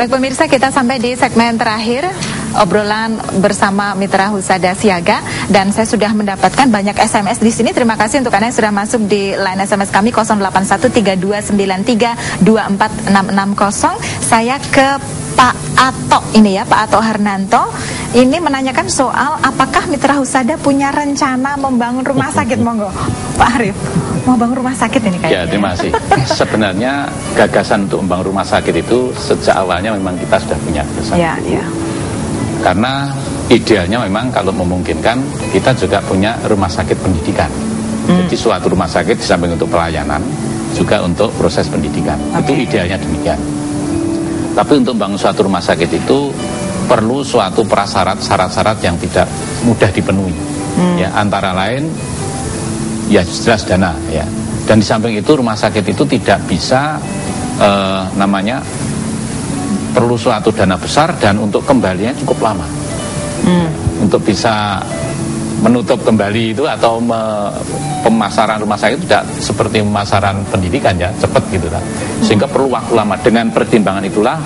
Baik pemirsa, kita sampai di segmen terakhir obrolan bersama Mitra Husada Siaga, dan saya sudah mendapatkan banyak SMS di sini. Terima kasih untuk Anda yang sudah masuk di line SMS kami 081329324660. Saya ke Pak Ato ini ya, Pak Ato Harnanto. Ini menanyakan soal apakah Mitra Husada punya rencana membangun rumah sakit. Monggo Pak Arif, mau bangun rumah sakit ini kayaknya. Ya, terima kasih. Sebenarnya gagasan untuk membangun rumah sakit itu sejak awalnya memang kita sudah punya gagasan. Ya, ya. Karena idealnya memang kalau memungkinkan kita juga punya rumah sakit pendidikan. Jadi suatu rumah sakit di samping untuk pelayanan juga untuk proses pendidikan. Itu idealnya demikian. Tapi untuk bangun suatu rumah sakit itu perlu suatu prasyarat, syarat-syarat yang tidak mudah dipenuhi. Ya, antara lain ya jelas dana ya. Dan di samping itu rumah sakit itu tidak bisa perlu suatu dana besar, dan untuk kembalinya cukup lama. Untuk bisa menutup kembali itu atau pemasaran rumah sakit tidak seperti pemasaran pendidikan ya, cepat gitu kan. Sehingga perlu waktu lama. Dengan pertimbangan itulah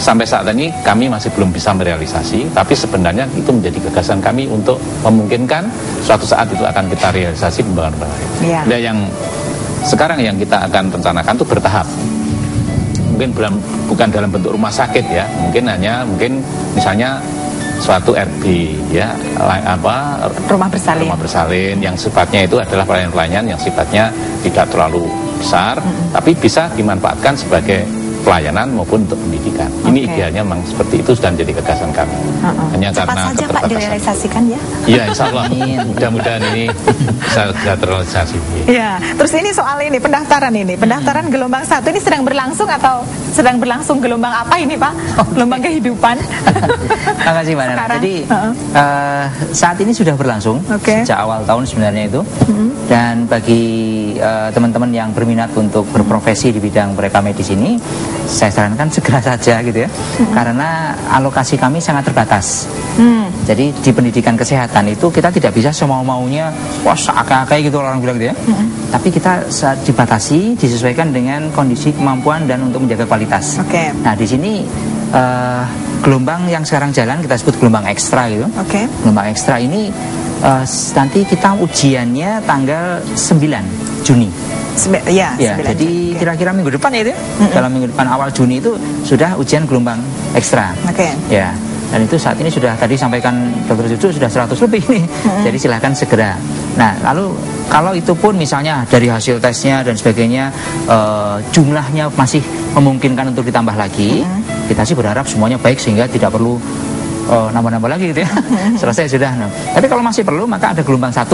sampai saat ini kami masih belum bisa merealisasi, tapi sebenarnya itu menjadi gagasan kami untuk memungkinkan suatu saat itu akan kita realisasi pembangunan rumah sakit. Nah, yang sekarang yang kita akan rencanakan itu bertahap. Mungkin bukan dalam bentuk rumah sakit ya, mungkin misalnya suatu RB ya, rumah bersalin yang sifatnya itu adalah pelayanan yang sifatnya tidak terlalu besar, tapi bisa dimanfaatkan sebagai pelayanan maupun untuk pendidikan. Ini idealnya memang seperti itu, sudah menjadi gagasan kami. Hanya cepat karena saja Pak direalisasikan ya. Iya, insya Allah. Mudah-mudahan ini bisa terrealisasi. Ya, terus ini soal ini pendaftaran gelombang 1 ini sedang berlangsung atau sedang berlangsung gelombang apa ini Pak? Gelombang kehidupan. Terima kasih Mbak Nana. Jadi saat ini sudah berlangsung sejak awal tahun sebenarnya itu. Dan bagi teman-teman yang berminat untuk berprofesi di bidang mereka medis ini, saya sarankan segera saja gitu ya, karena alokasi kami sangat terbatas. Jadi di pendidikan kesehatan itu kita tidak bisa semau-maunya seakai-akai gitu orang bilang gitu ya. Tapi kita dibatasi, disesuaikan dengan kondisi kemampuan dan untuk menjaga kualitas. Nah di sini gelombang yang sekarang jalan kita sebut gelombang ekstra gitu. Gelombang ekstra ini nanti kita ujiannya tanggal 9 Juni. Jadi kira-kira minggu depan ya itu ya? Dalam minggu depan awal Juni itu sudah ujian gelombang ekstra. Ya, dan itu saat ini sudah tadi sampaikan Dr. Cucu sudah 100 lebih nih. Jadi silahkan segera. Nah, lalu kalau itu pun misalnya dari hasil tesnya dan sebagainya jumlahnya masih memungkinkan untuk ditambah lagi, kita sih berharap semuanya baik sehingga tidak perlu nambah-nambah lagi gitu ya. Selesai sudah. Tapi kalau masih perlu maka ada gelombang 1.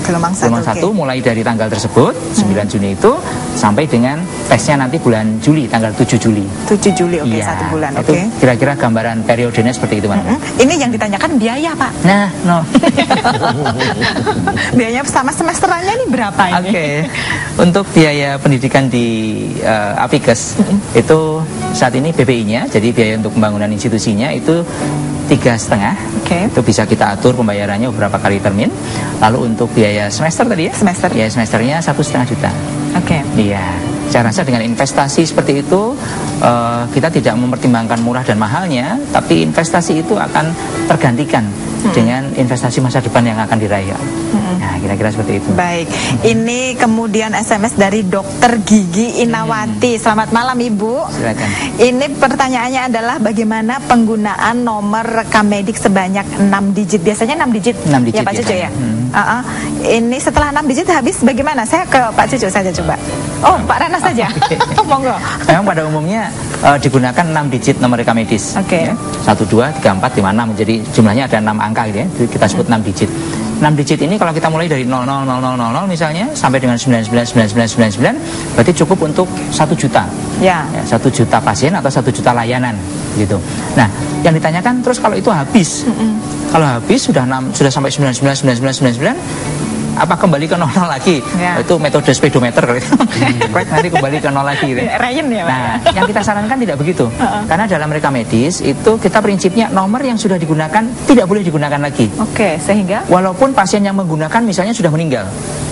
Gelombang 1 mulai dari tanggal tersebut 9 Juni itu sampai dengan tesnya nanti bulan Juli, tanggal 7 Juli. 7 Juli, 1 bulan. Itu kira-kira gambaran periodenya seperti itu, Mbak. Ini yang ditanyakan biaya, Pak. Nah, biayanya sama semesterannya ini berapa ini? Untuk biaya pendidikan di Apikes itu saat ini BPI-nya, jadi biaya untuk pembangunan institusinya itu 3,5. Itu bisa kita atur pembayarannya beberapa kali termin. Lalu untuk biaya semester tadi ya? Biaya semesternya 1,5 juta. Iya. Saya rasa dengan investasi seperti itu kita tidak mempertimbangkan murah dan mahalnya, tapi investasi itu akan tergantikan dengan investasi masa depan yang akan diraih. Nah, kira-kira seperti itu. Baik, ini kemudian SMS dari Dokter Gigi Inawati. Selamat malam Ibu. Silakan. Ini pertanyaannya adalah bagaimana penggunaan nomor rekam medik sebanyak 6 digit. Biasanya 6 digit. 6 digit ya Pak Cucu ya. Ini setelah 6 digit habis bagaimana? Saya ke Pak Cucu saja coba. Pak Rana saja. Monggo. Memang pada umumnya digunakan 6 digit nomor rekam medis. 1, 2, 3, 4, 5, 6. Jadi jumlahnya ada 6 angka gitu ya. Jadi kita sebut 6 digit. 6 digit ini kalau kita mulai dari 000000 misalnya sampai dengan 999999 berarti cukup untuk 1 juta. 1 juta pasien atau 1 juta layanan gitu. Nah, yang ditanyakan terus kalau itu habis. Kalau habis sudah sampai 999999 apa kembali ke 00 lagi? Itu metode speedometer kalau itu. Nanti kembali ke 0 lagi gitu. Nah, yang kita sarankan tidak begitu. Karena dalam rekam medis itu kita prinsipnya nomor yang sudah digunakan tidak boleh digunakan lagi. Sehingga walaupun pasien yang menggunakan misalnya sudah meninggal.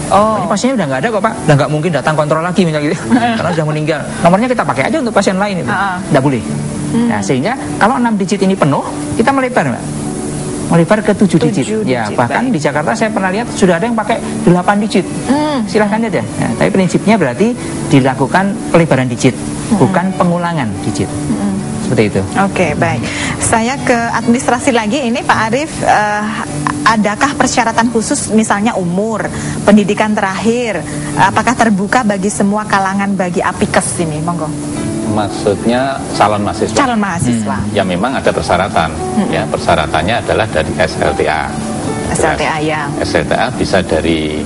Ini pasiennya udah nggak ada kok Pak, udah nggak mungkin datang kontrol lagi misalnya gitu. Karena sudah meninggal. Nomornya kita pakai aja untuk pasien lain itu. Nggak boleh. Nah, sehingga kalau 6 digit ini penuh, kita melebar, Mbak. Melebar ke 7 digit. Ya, bahkan di Jakarta saya pernah lihat sudah ada yang pakai 8 digit. Silahkan aja. Nah, tapi prinsipnya berarti dilakukan pelebaran digit, bukan pengulangan digit. Seperti itu. Oke, baik. Saya ke administrasi lagi. Ini Pak Arief, adakah persyaratan khusus misalnya umur, pendidikan terakhir, apakah terbuka bagi semua kalangan bagi apikes ini? Monggo. Maksudnya calon mahasiswa. Calon mahasiswa. Ya memang ada persyaratan. Ya, persyaratannya adalah dari SLTA. SLTA ya. SLTA bisa dari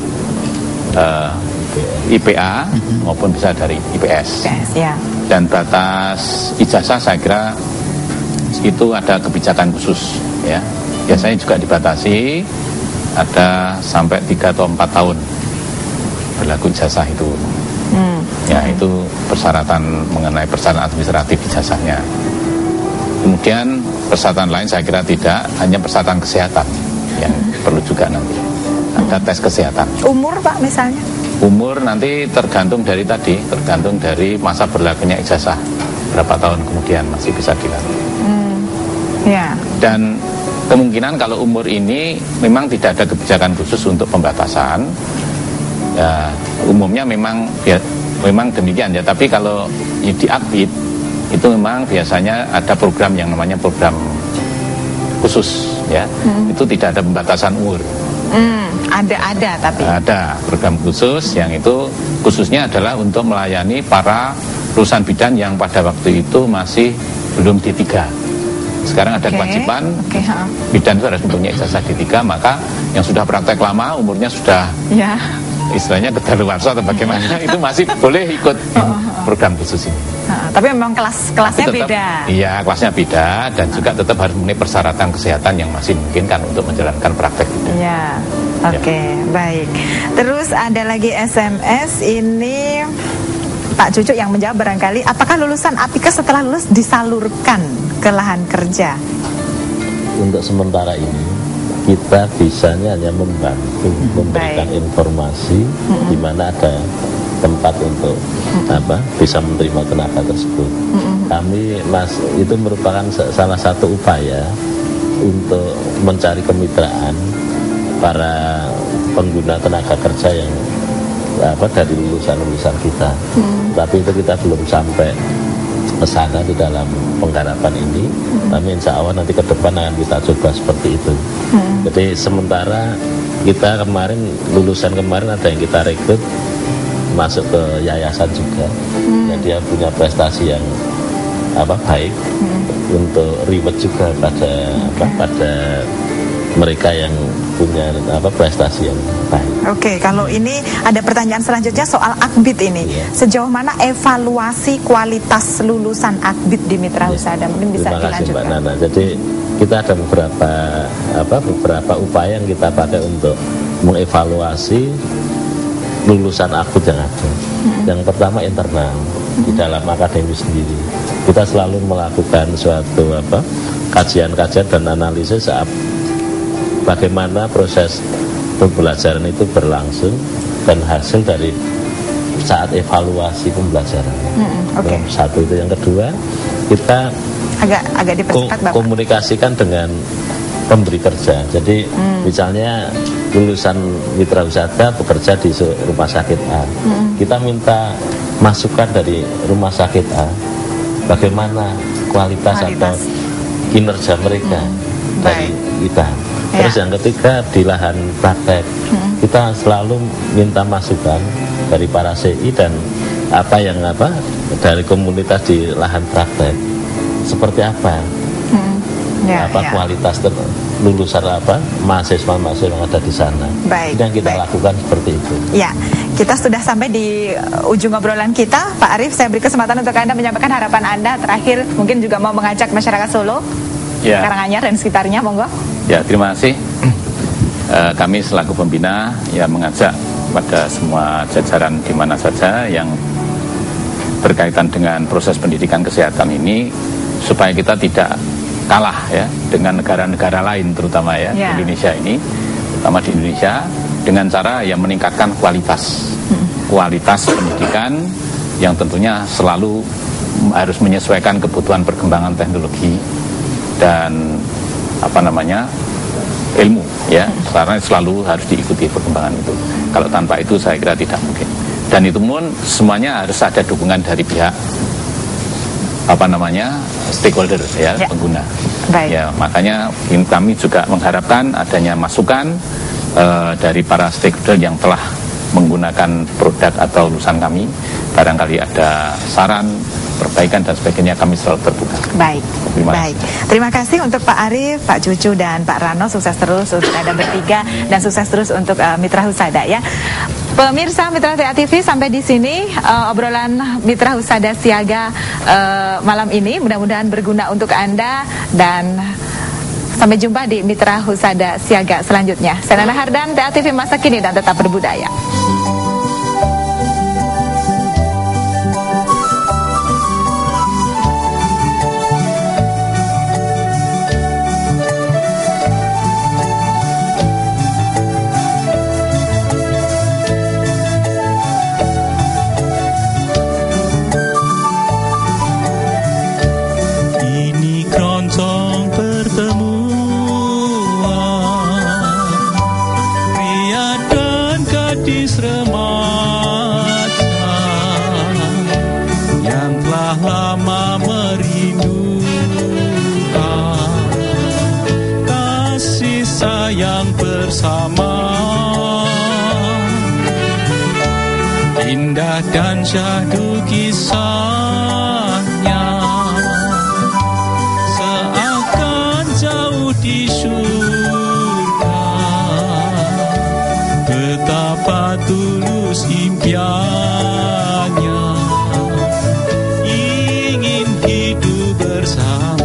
IPA maupun bisa dari IPS. IPS ya. Dan batas ijazah saya kira itu ada kebijakan khusus, ya. Biasanya juga dibatasi ada sampai 3 atau 4 tahun berlaku ijazah itu. Ya, itu persyaratan mengenai persyaratan administratif ijazahnya. Kemudian persyaratan lain saya kira tidak, hanya persyaratan kesehatan yang perlu juga nanti. Ada tes kesehatan. Umur Pak misalnya? Umur nanti tergantung dari masa berlakunya ijazah. Berapa tahun kemudian masih bisa dilakukan. Ya. Dan kemungkinan kalau umur ini memang tidak ada kebijakan khusus untuk pembatasan. Ya, umumnya memang demikian ya. Tapi kalau di Akbid itu memang biasanya ada program yang namanya program khusus ya. Itu tidak ada pembatasan umur. Ada program khusus yang itu khususnya adalah untuk melayani para lulusan bidan yang pada waktu itu masih belum D3. Sekarang ada kewajiban bidan itu harus mempunyai ijazah D3, maka yang sudah praktek lama umurnya sudah istilahnya kedaluarsa atau bagaimana itu masih boleh ikut program khusus ini. Tapi memang kelasnya tetap, beda. Iya, kelasnya beda dan juga tetap harus memenuhi persyaratan kesehatan yang masih memungkinkan untuk menjalankan praktek bidan. Iya. Oke, baik. Terus ada lagi SMS ini Pak Cucuk yang menjawab barangkali, apakah lulusan apikes setelah lulus disalurkan ke lahan kerja? Untuk sementara ini kita bisanya hanya membantu memberikan informasi di mana ada tempat untuk bisa menerima tenaga tersebut. Kami itu merupakan salah satu upaya untuk mencari kemitraan para pengguna tenaga kerja yang dari lulusan-lulusan kita. Tapi itu kita belum sampai ke sana di dalam penggarapan ini. Tapi insya Allah nanti ke depan akan kita coba seperti itu. Jadi sementara kita lulusan kemarin ada yang kita rekrut masuk ke yayasan juga. Jadi dia punya prestasi yang baik untuk reward juga pada mereka yang punya prestasi yang baik. Oke, kalau ini ada pertanyaan selanjutnya soal Akbid ini. Sejauh mana evaluasi kualitas lulusan Akbid di Mitra Husada? Mungkin bisa dilanjutkan. Terima kasih Mbak Nana. Jadi kita ada beberapa upaya yang kita pakai untuk mengevaluasi lulusan Akbid yang ada. Yang pertama internal di dalam akademi sendiri. Kita selalu melakukan suatu kajian-kajian dan analisis bagaimana proses pembelajaran itu berlangsung dan hasil dari saat evaluasi pembelajaran. Satu itu. Yang kedua, kita agak dipercepat, komunikasikan dengan pemberi kerja. Jadi misalnya lulusan Mitra Husada bekerja di rumah sakit A. Kita minta masukan dari rumah sakit A, bagaimana kualitas atau kinerja mereka dari kita. Terus yang ketiga di lahan praktek, kita selalu minta masukan dari para CI dan dari komunitas di lahan praktek seperti apa kualitas lulusan mahasiswa yang ada di sana. Yang kita lakukan seperti itu. Ya, kita sudah sampai di ujung obrolan kita, Pak Arief. Saya beri kesempatan untuk Anda menyampaikan harapan Anda terakhir, mungkin juga mau mengajak masyarakat Solo, Karanganyar dan sekitarnya, monggo. Ya, terima kasih. Kami selaku pembina mengajak pada semua jajaran di mana saja yang berkaitan dengan proses pendidikan kesehatan ini supaya kita tidak kalah dengan negara-negara lain terutama di Indonesia ini, terutama di Indonesia dengan cara meningkatkan kualitas pendidikan yang tentunya selalu harus menyesuaikan kebutuhan perkembangan teknologi dan ilmu ya, karena selalu harus diikuti perkembangan itu. Kalau tanpa itu saya kira tidak mungkin. Dan itu pun semuanya harus ada dukungan dari pihak stakeholder ya, pengguna. Baik. Ya, makanya kami juga mengharapkan adanya masukan dari para stakeholder yang telah menggunakan produk atau lulusan kami. Barangkali ada saran, perbaikan dan sebagainya, kami selalu terbuka. Baik. Terima kasih untuk Pak Arief, Pak Cucu dan Pak Rano. Sukses terus untuk Anda bertiga dan sukses terus untuk Mitra Husada ya. Pemirsa Mitra TA TV, sampai di sini obrolan Mitra Husada Siaga malam ini. Mudah-mudahan berguna untuk Anda dan sampai jumpa di Mitra Husada Siaga selanjutnya. Saya Nana Hardan, TA TV Masa Kini dan Tetap Berbudaya. Yang bersama indah dan syahdu kisahnya, seakan jauh di surga. Betapa tulus impiannya, ingin hidup bersama.